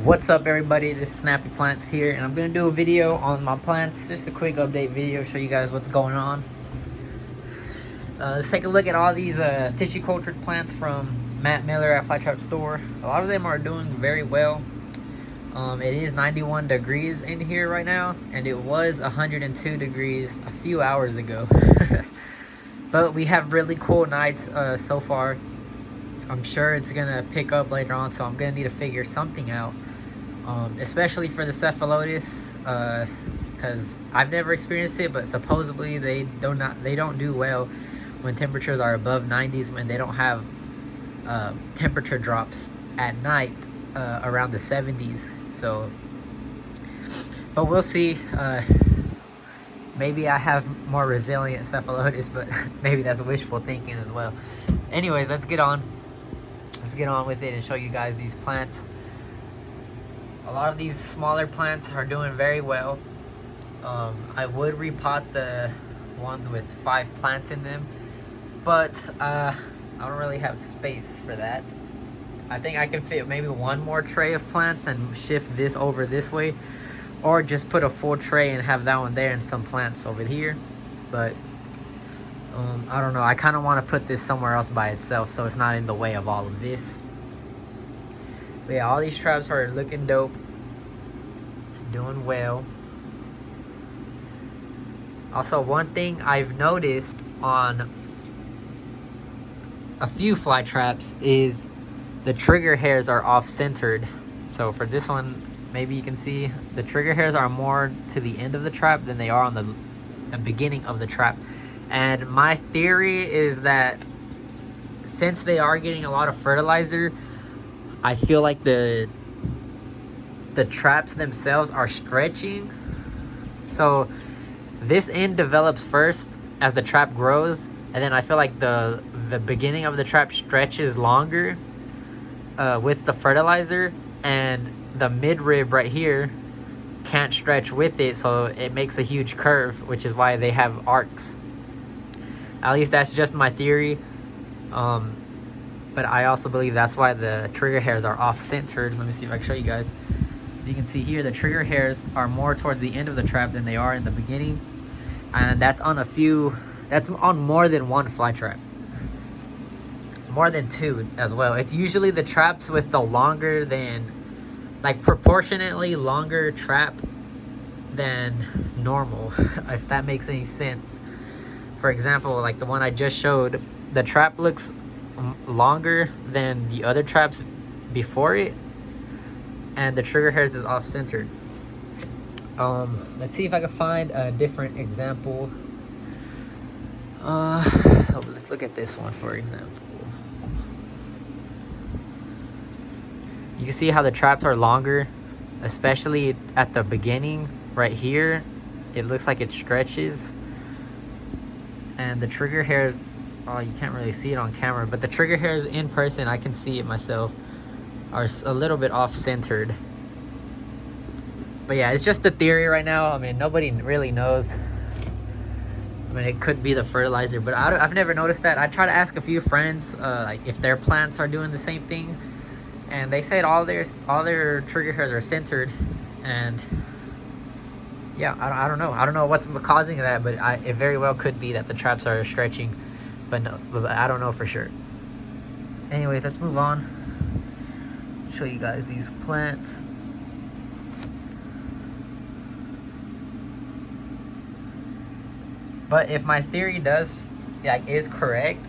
What's up, everybody? This is Snappy Plants here, and I'm gonna do a video on my plants. Just a quick update video, show you guys what's going on. Let's take a look at all these tissue cultured plants from Matt Miller at Flytrap store. A lot of them are doing very well. It is 91 degrees in here right now, and it was 102 degrees a few hours ago. But we have really cool nights so far. I'm sure it's gonna pick up later on, so I'm gonna need to figure something out, especially for the cephalotus, because I've never experienced it, but supposedly they don't do well when temperatures are above 90s, when they don't have temperature drops at night around the 70s. So, but we'll see. Maybe I have more resilient cephalotus, but maybe that's wishful thinking as well. Anyways, let's get on with it and show you guys these plants. A lot of these smaller plants are doing very well. I would repot the ones with 5 plants in them, but I don't really have space for that. I think I can fit maybe one more tray of plants and shift this over this way, or just put a full tray and have that one there and some plants over here. But I don't know, I kind of want to put this somewhere else by itself so it's not in the way of all of this. But yeah, all these traps are looking dope, doing well. Also, one thing I've noticed on a few fly traps is the trigger hairs are off-centered. So for this one, maybe you can see the trigger hairs are more to the end of the trap than they are on the beginning of the trap. And my theory is that since they are getting a lot of fertilizer, I feel like the traps themselves are stretching. So this end develops first as the trap grows, and then I feel like the beginning of the trap stretches longer with the fertilizer, and the midrib right here can't stretch with it, so it makes a huge curve, which is why they have arcs. At least that's just my theory. But I also believe that's why the trigger hairs are off-centered. Let me see if I can show you guys. You can see here the trigger hairs are more towards the end of the trap than they are in the beginning. And that's on that's on more than one fly trap. More than 2 as well. It's usually the traps with the longer than, like proportionately longer trap than normal, if that makes any sense. For example, like the one I just showed, the trap looks longer than the other traps before it, and the trigger hairs is off-centered. Let's see if I can find a different example. Let's look at this one, for example. You can see how the traps are longer, especially at the beginning right here. It looks like it stretches. And the trigger hairs, oh, you can't really see it on camera, but the trigger hairs in person, I can see it myself, are a little bit off-centered. But yeah, it's just a theory right now. I mean, nobody really knows. I mean, it could be the fertilizer, but I've never noticed that. I try to ask a few friends like if their plants are doing the same thing, and they said all their trigger hairs are centered. And yeah, I don't know. I don't know what's causing that, but it very well could be that the traps are stretching, but I don't know for sure. Anyways, let's move on. Show you guys these plants. But if my theory is correct,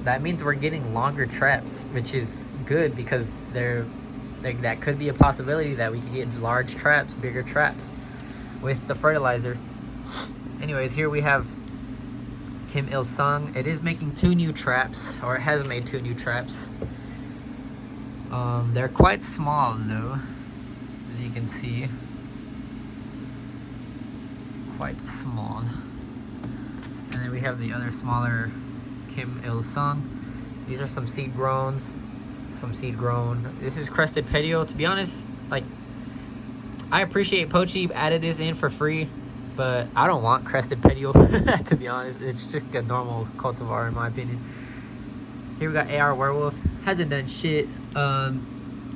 that means we're getting longer traps, which is good, because that could be a possibility that we could get large traps, bigger traps with the fertilizer. Anyways, here we have Kim Il Sung. It is making 2 new traps, or it has made 2 new traps. They're quite small though, as you can see. Quite small. And then we have the other smaller Kim Il Sung. These are some seed grown. This is crested petio. To be honest, like, I appreciate Pochi added this in for free, but I don't want crested petio. To be honest, it's just a normal cultivar in my opinion. Here we got AR Werewolf. Hasn't done shit.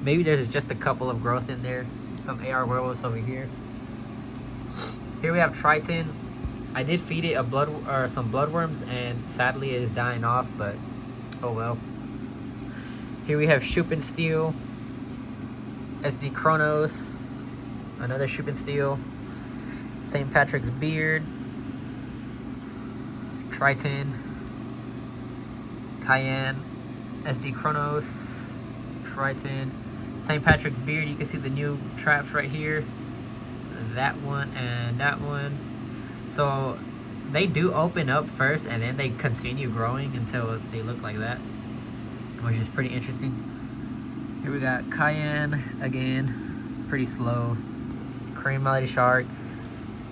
Maybe there's just a couple of growth in there. Some AR werewolves over here. Here we have Triton. I did feed it some bloodworms, and sadly it is dying off, but oh well. Here we have Steel, SD Chronos, another Steel, St. Patrick's Beard, Triton, Cayenne, SD Chronos, Triton, St. Patrick's Beard. You can see the new traps right here. That one and that one. So they do open up first and then they continue growing until they look like that, which is pretty interesting. Here we got Cayenne again, pretty slow. Korean Melody Shark.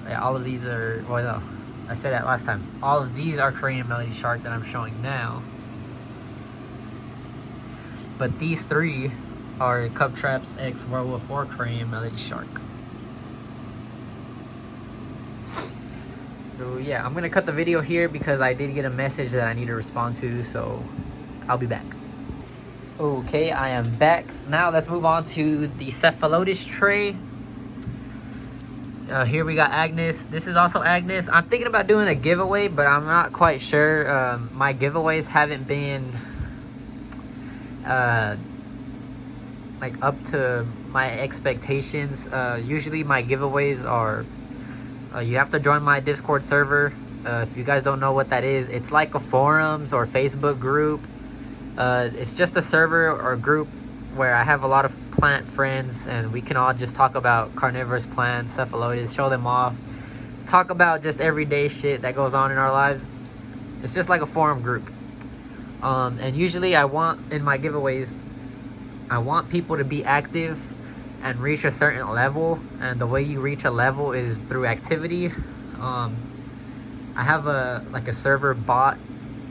Yeah, all of these are, well, no, I said that last time. All of these are Korean Melody Shark that I'm showing now. But these three are Cub Traps X Werewolf or Korean Melody Shark. So yeah, I'm gonna cut the video here because I did get a message that I need to respond to, so I'll be back. Okay, I am back. Now let's move on to the Cephalotus tray. Here we got Agnes. This is also Agnes. I'm thinking about doing a giveaway, but I'm not quite sure. My giveaways haven't been like up to my expectations. Usually my giveaways are you have to join my Discord server. If you guys don't know what that is, it's like a forums or Facebook group. It's just a server or group where I have a lot of plant friends, and we can all just talk about carnivorous plants, cephalotus, show them off, talk about just everyday shit that goes on in our lives. It's just like a forum group. And usually I want, in my giveaways, I want people to be active and reach a certain level, and the way you reach a level is through activity. I have a server bot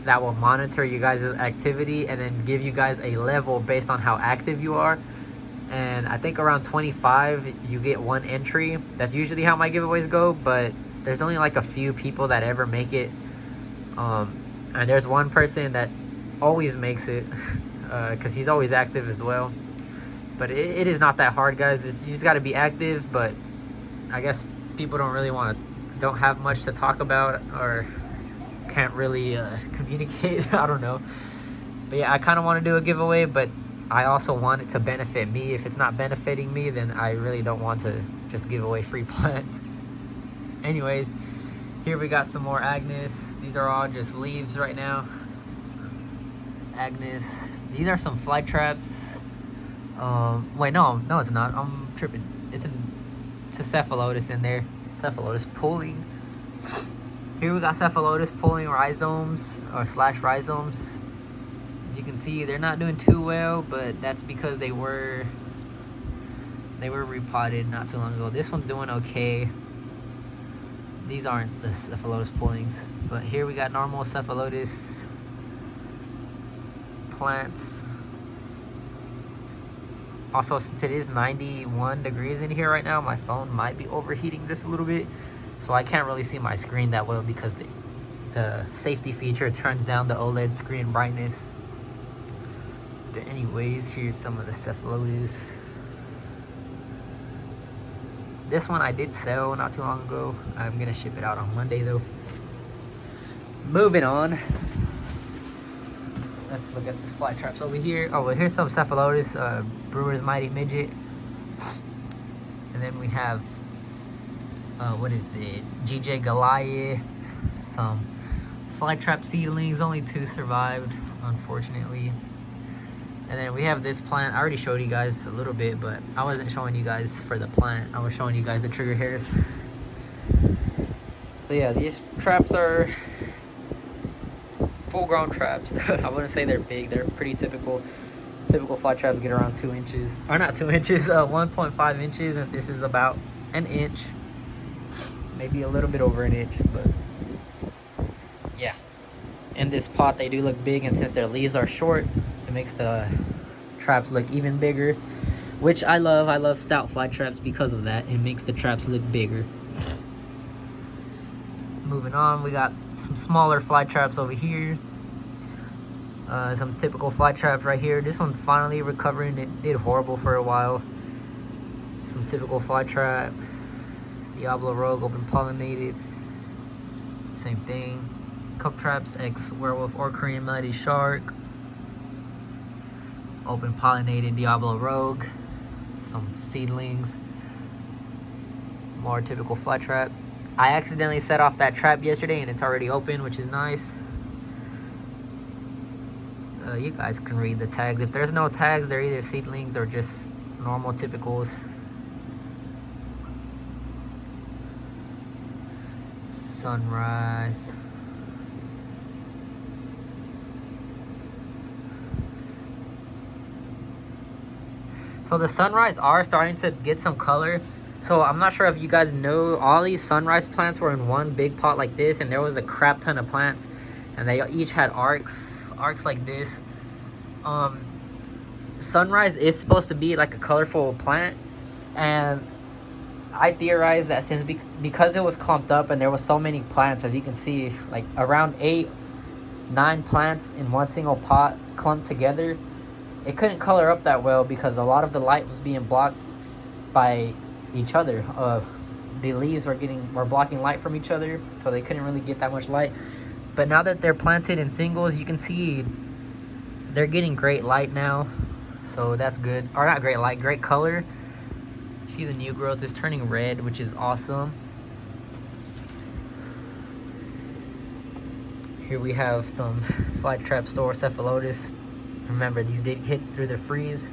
that will monitor you guys' activity and then give you guys a level based on how active you are. And I think around 25 you get one entry. That's usually how my giveaways go, but there's only like a few people that ever make it. And there's one person that always makes it because he's always active as well. But it is not that hard, guys. You just got to be active, but I guess people don't have much to talk about or can't really communicate. I don't know. But yeah, I kind of want to do a giveaway, but I also want it to benefit me. If it's not benefiting me, then I really don't want to just give away free plants. Anyways, here we got some more Agnes. These are all just leaves right now. Agnes. These are some Flytraps. Wait, no, it's not. I'm tripping. It's a Cephalotus in there. Cephalotus pulling. Here we got Cephalotus pulling rhizomes or / rhizomes. As you can see, they're not doing too well, but that's because they were repotted not too long ago. This one's doing okay. These aren't the Cephalotus pullings, but here we got normal Cephalotus plants. Also, since it is 91 degrees in here right now, my phone might be overheating just a little bit, so I can't really see my screen that well because the safety feature turns down the OLED screen brightness. But anyways, here's some of the Cephalotus. This one I did sell not too long ago. I'm gonna ship it out on Monday though. Moving on. Let's look at this Flytraps over here. Oh, well, here's some Cephalotus, Brewer's Mighty Midget. And then we have, what is it? GJ Goliath. Some Flytrap seedlings. Only 2 survived, unfortunately. And then we have this plant. I already showed you guys a little bit, but I wasn't showing you guys for the plant. I was showing you guys the trigger hairs. So yeah, these traps are full-grown traps. I wouldn't say they're big. They're pretty typical. Typical fly traps get around 2 inches, or not 2 inches, 1.5 inches, and this is about an inch, maybe a little bit over an inch. But yeah, in this pot they do look big, and since their leaves are short, it makes the traps look even bigger, which I love. I love stout fly traps because of that. It makes the traps look bigger. Moving on, we got some smaller fly traps over here. Some typical Flytraps right here. This one finally recovering. It did horrible for a while. Some typical Flytrap. Diablo Rogue, open pollinated. Same thing. Cup Traps, X Werewolf or Korean Melody Shark. Open pollinated Diablo Rogue. Some seedlings. More typical Flytrap. I accidentally set off that trap yesterday and it's already open, which is nice. You guys can read the tags. If there's no tags, they're either seedlings or just normal typicals. Sunrise. So the sunrise are starting to get some color. So I'm not sure if you guys know, all these sunrise plants were in one big pot like this, and there was a crap ton of plants, and they each had arcs like this. Sunrise is supposed to be like a colorful plant, and I theorized that since because it was clumped up and there was so many plants, as you can see, like around 8-9 plants in one single pot clumped together, it couldn't color up that well because a lot of the light was being blocked by each other. The leaves were blocking light from each other, so they couldn't really get that much light. But now that they're planted in singles, you can see they're getting great light now, so that's good. Or not great light, great color. See the new growth is turning red, which is awesome. Here we have some Flytrap store cephalotus. Remember, these did hit through the freeze.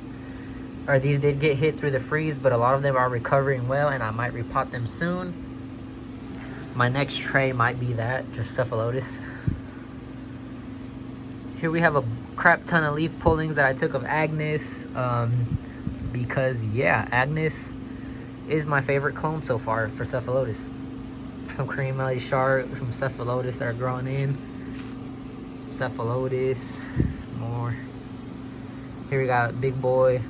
Or these did get hit through the freeze, but a lot of them are recovering well, and I might repot them soon. My next tray might be that, just cephalotus. Here we have a crap ton of leaf pullings that I took of Agnes, because yeah, Agnes is my favorite clone so far for cephalotus. Some Korean Melody Shark, some cephalotus that are growing in. Some cephalotus, more. Here we got Big Boy,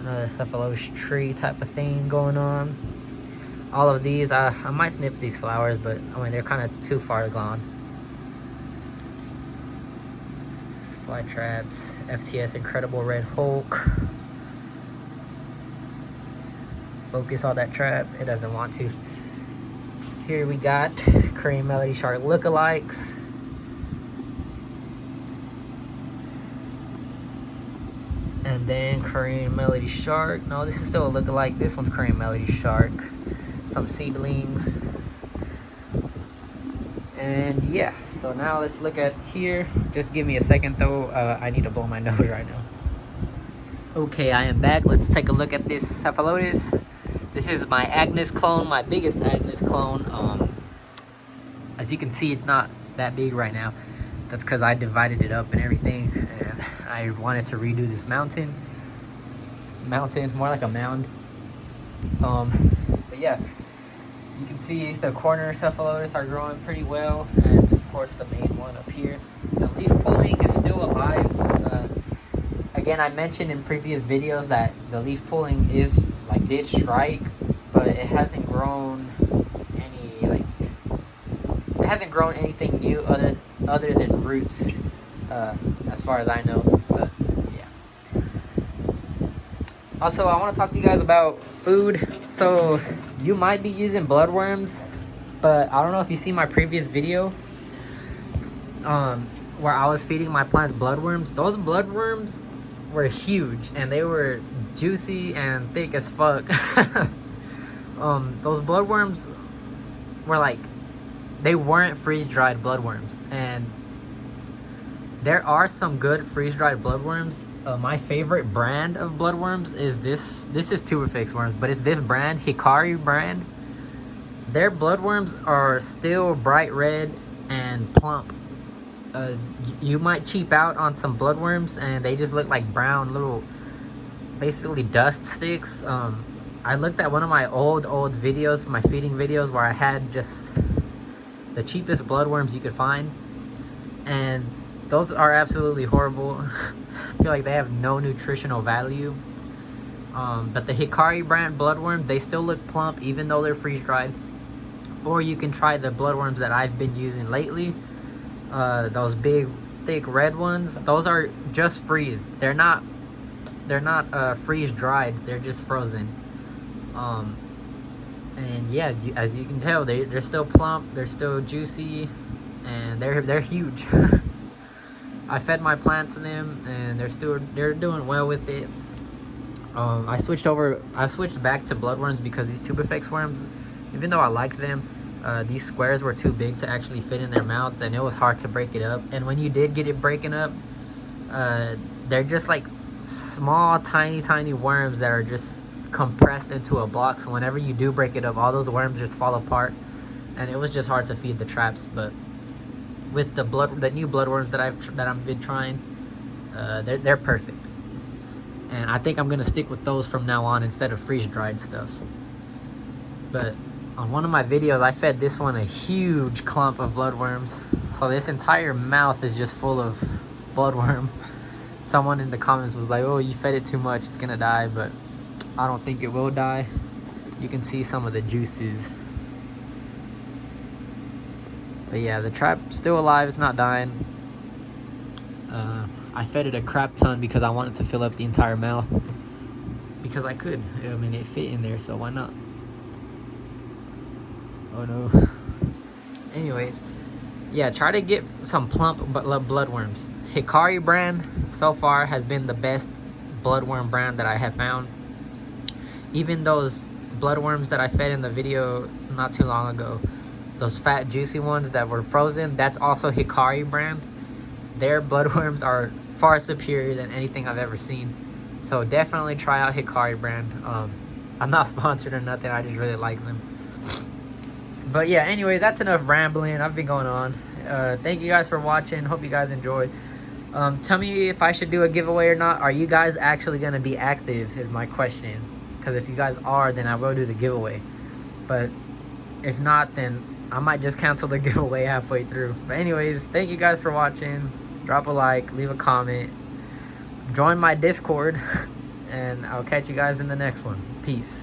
another cephalotus tree type of thing going on. All of these, I might snip these flowers, but I mean, they're kind of too far gone. Flytraps, FTS Incredible Red Hulk. Focus on that trap, it doesn't want to. Here we got Korean Melody Shark lookalikes. And then Korean Melody Shark. No, this is still a lookalike. This one's Korean Melody Shark. Some seedlings. And yeah, so now let's look at here. Just give me a second though. I need to blow my nose right now. Okay, I am back. Let's take a look at this cephalotus. This is my Agnes clone, my biggest Agnes clone. As you can see, it's not that big right now. That's because I divided it up and everything, and I wanted to redo this mountain, more like a mound. But yeah, you can see the corner cephalotus are growing pretty well, and of course the main one up here. The leaf pulling is still alive. Again, I mentioned in previous videos that the leaf pulling did strike, but it hasn't grown anything new other than roots, as far as I know. But yeah. Also, I want to talk to you guys about food. So you might be using bloodworms, but I don't know if you see my previous video where I was feeding my plants bloodworms. Those bloodworms were huge and they were juicy and thick as fuck. Those bloodworms were they weren't freeze-dried bloodworms, and there are some good freeze-dried bloodworms. My favorite brand of bloodworms is this is Tuberfix worms, but it's this brand, Hikari brand. Their bloodworms are still bright red and plump. You might cheap out on some bloodworms and they just look like brown little, basically dust sticks. I looked at one of my old videos, my feeding videos, where I had just the cheapest bloodworms you could find, and those are absolutely horrible. I feel like they have no nutritional value. But the Hikari brand bloodworm, they still look plump even though they're freeze-dried. Or you can try the bloodworms that I've been using lately. Those big thick red ones, those are just freeze. They're not freeze dried. They're just frozen. And yeah, as you can tell, they're still plump. They're still juicy, and they're huge. I fed my plants in them, and they're doing well with it. I switched back to bloodworms because these tubifex worms, even though I liked them, these squares were too big to actually fit in their mouths, and it was hard to break it up. And when you did get it breaking up, they're just like small, tiny worms that are just compressed into a block. So whenever you do break it up, all those worms just fall apart, and it was just hard to feed the traps. But with the new bloodworms that I've been trying, they're perfect, and I think I'm gonna stick with those from now on instead of freeze dried stuff. But on one of my videos, I fed this one a huge clump of bloodworms, so this entire mouth is just full of bloodworm. Someone in the comments was like, "Oh, you fed it too much, it's gonna die," but I don't think it will die. You can see some of the juices. But yeah, the trap's still alive, it's not dying. I fed it a crap ton because I wanted to fill up the entire mouth. Because I could. I mean, it fit in there, so why not? Oh no. Anyways, yeah, try to get some plump bloodworms. Hikari brand so far has been the best bloodworm brand that I have found. Even those bloodworms that I fed in the video not too long ago, those fat juicy ones that were frozen, that's also Hikari brand. Their bloodworms are far superior than anything I've ever seen. So definitely try out Hikari brand. I'm not sponsored or nothing, I just really like them. But yeah, anyways, that's enough rambling. I've been going on. Thank you guys for watching. Hope you guys enjoyed. Tell me if I should do a giveaway or not. Are you guys actually going to be active is my question. Because if you guys are, then I will do the giveaway. But if not, then I might just cancel the giveaway halfway through. But anyways, thank you guys for watching. Drop a like, leave a comment, join my Discord, and I'll catch you guys in the next one. Peace.